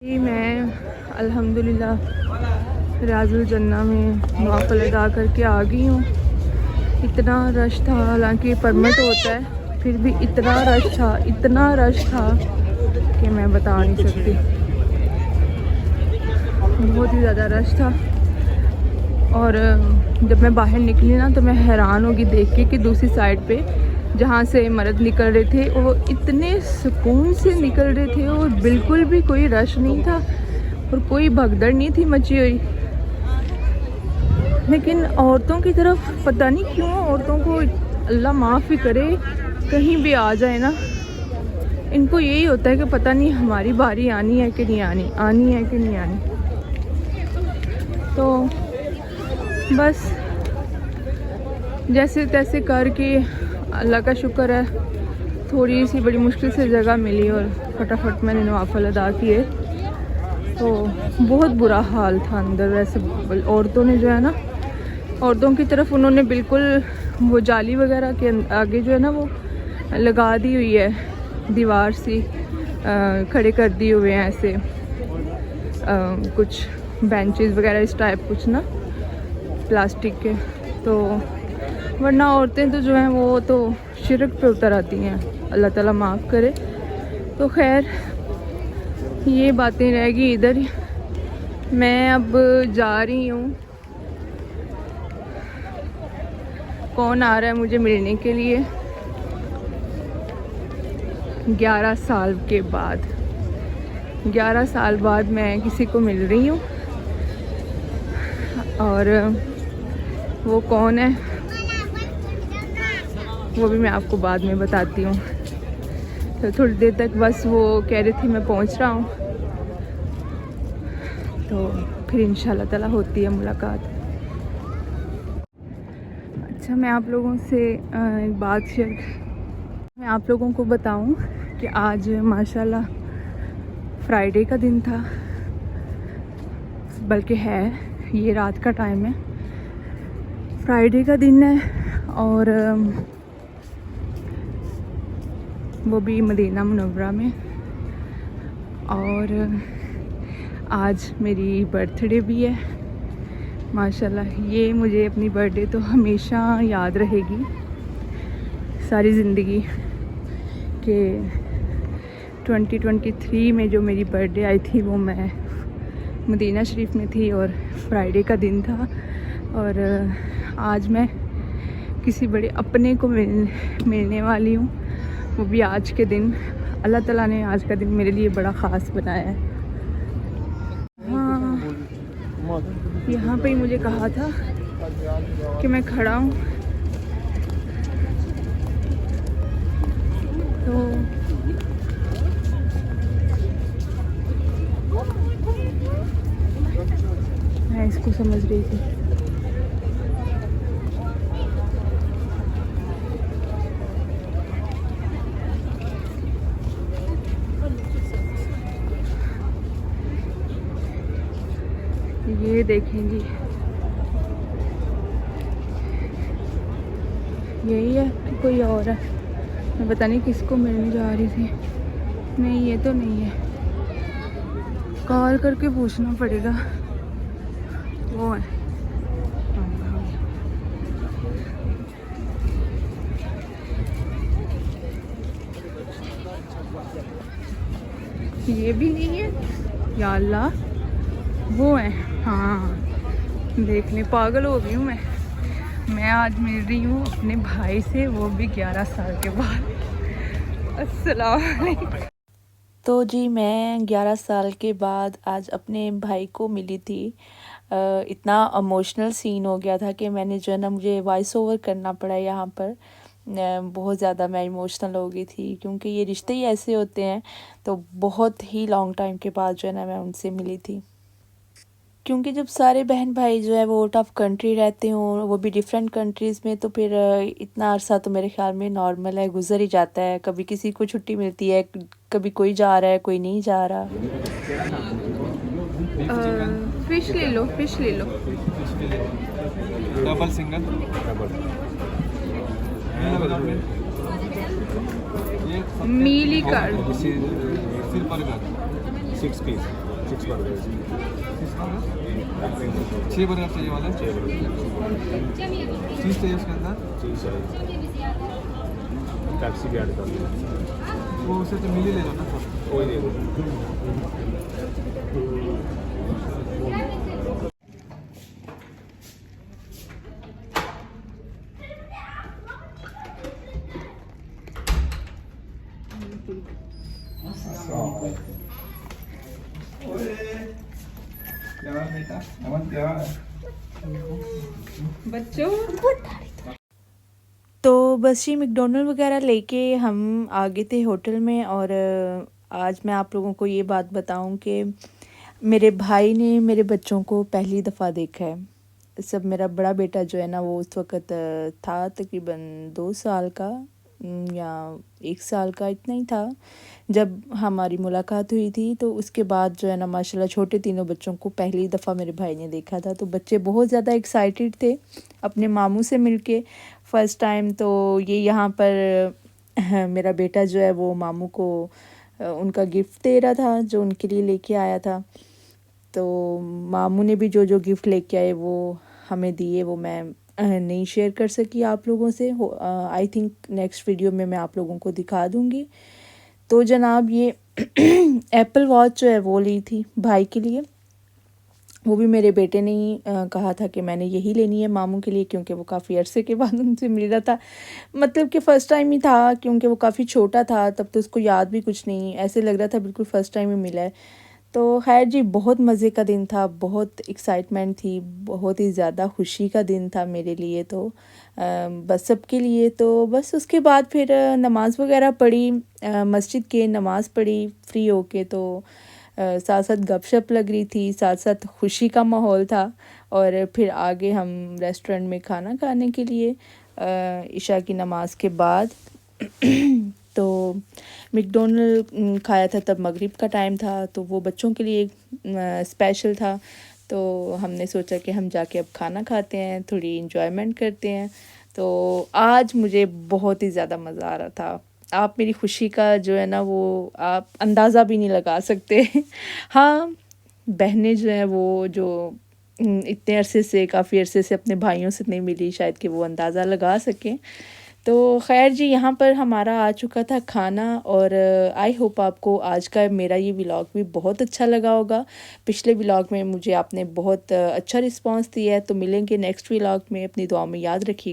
जी मैं अल्हम्दुलिल्लाह रियाजुल जन्ना में नवाफिल अदा करके आ गई हूँ। इतना रश था, हालांकि परमिट होता है, फिर भी इतना रश था कि मैं बता नहीं सकती। बहुत ही ज़्यादा रश था। और जब मैं बाहर निकली ना तो मैं हैरान होगी देख के कि दूसरी साइड पे जहाँ से मर्द निकल रहे थे वो इतने सुकून से निकल रहे थे और बिल्कुल भी कोई रश नहीं था और कोई भगदड़ नहीं थी मची हुई। लेकिन औरतों की तरफ पता नहीं क्यों औरतों को, अल्लाह माफ़ ही करे, कहीं भी आ जाए ना इनको यही होता है कि पता नहीं हमारी बारी आनी है कि नहीं आनी है कि नहीं आनी। तो बस जैसे तैसे करके अल्लाह का शुक्र है थोड़ी सी बड़ी मुश्किल से जगह मिली और फटाफट मैंने नवाफिल अदा किए। तो बहुत बुरा हाल था अंदर। वैसे औरतों ने जो है ना, औरतों की तरफ उन्होंने बिल्कुल वो जाली वगैरह के आगे जो है ना वो लगा दी हुई है, दीवार सी खड़े कर दिए हुए हैं ऐसे कुछ बेंचेस वगैरह इस टाइप कुछ ना प्लास्टिक के। तो वरना औरतें तो जो हैं वो तो शिरक पे उतर आती हैं, अल्लाह ताला माफ़ करे। तो खैर ये बातें रहेगी इधर। मैं अब जा रही हूँ। कौन आ रहा है मुझे मिलने के लिए 11 साल के बाद। 11 साल बाद मैं किसी को मिल रही हूँ और वो कौन है वो भी मैं आपको बाद में बताती हूँ। तो थोड़ी देर तक बस वो कह रही थी मैं पहुँच रहा हूँ, तो फिर इंशाल्लाह ताला होती है मुलाकात। अच्छा मैं आप लोगों से एक बात मैं आप लोगों को बताऊं कि आज माशाल्लाह फ्राइडे का दिन था, बल्कि है ये रात का टाइम है, फ्राइडे का दिन है और वो भी मदीना मुनव्वरा में। और आज मेरी बर्थडे भी है माशाल्लाह। ये मुझे अपनी बर्थडे तो हमेशा याद रहेगी सारी ज़िंदगी कि 2023 में जो मेरी बर्थडे आई थी वो मैं मदीना शरीफ में थी और फ्राइडे का दिन था। और आज मैं किसी बड़े अपने को मिलने वाली हूँ, वो भी आज के दिन। अल्लाह ताला ने आज का दिन मेरे लिए बड़ा ख़ास बनाया है। हाँ, यहाँ पे ही मुझे कहा था कि मैं खड़ा हूँ, तो मैं इसको समझ रही थी। ये देखें जी, यही है कि कोई और है? मैं पता नहीं किसको मिलने जा रही थी। नहीं ये तो नहीं है, कॉल करके पूछना पड़ेगा। वो है ये भी नहीं है या अल्लाह, वो है। हाँ देख ले, पागल हो गई हूँ मैं आज मिल रही हूँ अपने भाई से, वो भी 11 साल के बाद। अस्सलाम वालेकुम। तो जी मैं 11 साल के बाद आज अपने भाई को मिली थी। इतना इमोशनल सीन हो गया था कि मैंने जो है ना, मुझे वॉइस ओवर करना पड़ा यहाँ पर। बहुत ज़्यादा मैं इमोशनल हो गई थी क्योंकि ये रिश्ते ही ऐसे होते हैं। तो बहुत ही लॉन्ग टाइम के बाद जो है ना मैं उनसे मिली थी। क्योंकि जब सारे बहन भाई जो है वो आउट ऑफ कंट्री रहते हों, वो भी डिफरेंट कंट्रीज़ में, तो फिर इतना अरसा तो मेरे ख्याल में नॉर्मल है, गुजर ही जाता है। कभी किसी को छुट्टी मिलती है, कभी कोई जा रहा है, कोई नहीं जा रहा। फिश ले लो, फिश ले लो। डबल सिंगल डबल मीली कर सिर्फ 6 पीस। 6 बर्गर 6 बर्गर चाहिए वाले, 6 बर्गर चीज़ चाहिए उसके अंदर, चीज़ चाहिए, पेप्सी भी ऐड कर दो, वो उसे तो मिल ही ले लो ना सब। कोई नहीं। बच्चों तो बस ये मैकडोनल्ड वगैरह लेके हम आ गए थे होटल में। और आज मैं आप लोगों को ये बात बताऊं कि मेरे भाई ने मेरे बच्चों को पहली दफ़ा देखा है। सब मेरा बड़ा बेटा जो है ना वो उस वक़्त था तकरीबन 2 साल का या 1 साल का, इतना ही था जब हमारी मुलाकात हुई थी। तो उसके बाद जो है ना माशाल्लाह छोटे तीनों बच्चों को पहली दफ़ा मेरे भाई ने देखा था। तो बच्चे बहुत ज़्यादा एक्साइटेड थे अपने मामू से मिलके फ़र्स्ट टाइम। तो ये यहाँ पर मेरा बेटा जो है वो मामू को उनका गिफ्ट दे रहा था जो उनके लिए लेके आया था। तो मामू ने भी जो जो गिफ्ट लेके आए वो हमें दिए, वो मैं नहीं शेयर कर सकी आप लोगों से। आई थिंक नेक्स्ट वीडियो में मैं आप लोगों को दिखा दूँगी। तो जनाब ये एप्पल वॉच जो है वो ली थी भाई के लिए। वो भी मेरे बेटे ने ही कहा था कि मैंने यही लेनी है मामू के लिए, क्योंकि वो काफ़ी अरसे के बाद उनसे मिल रहा था। मतलब कि फ़र्स्ट टाइम ही था, क्योंकि वो काफ़ी छोटा था तब तो उसको याद भी कुछ नहीं, ऐसे लग रहा था बिल्कुल फ़र्स्ट टाइम ही मिला है। तो खैर जी बहुत मज़े का दिन था, बहुत एक्साइटमेंट थी, बहुत ही ज़्यादा खुशी का दिन था मेरे लिए तो बस सबके लिए। तो बस उसके बाद फिर नमाज़ वगैरह पढ़ी, मस्जिद के नमाज़ पढ़ी फ्री होके। तो साथ साथ गपशप लग रही थी, साथ साथ खुशी का माहौल था। और फिर आगे हम रेस्टोरेंट में खाना खाने के लिए इशा की नमाज़ के बाद तो मैकडोनल्ड खाया था, तब मगरिब का टाइम था तो वो बच्चों के लिए स्पेशल था। तो हमने सोचा कि हम जाके अब खाना खाते हैं, थोड़ी इंजॉयमेंट करते हैं। तो आज मुझे बहुत ही ज़्यादा मज़ा आ रहा था। आप मेरी खुशी का जो है ना वो आप अंदाज़ा भी नहीं लगा सकते। हाँ, बहनें जो हैं वो जो इतने अरसे से काफ़ी अरसे से अपने भाइयों से नहीं मिली, शायद कि वो अंदाज़ा लगा सकें। तो खैर जी यहाँ पर हमारा आ चुका था खाना। और आई होप आपको आज का मेरा ये व्लॉग भी बहुत अच्छा लगा होगा। पिछले व्लॉग में मुझे आपने बहुत अच्छा रिस्पांस दिया है। तो मिलेंगे नेक्स्ट व्लॉग में, अपनी दुआ में याद रखिए।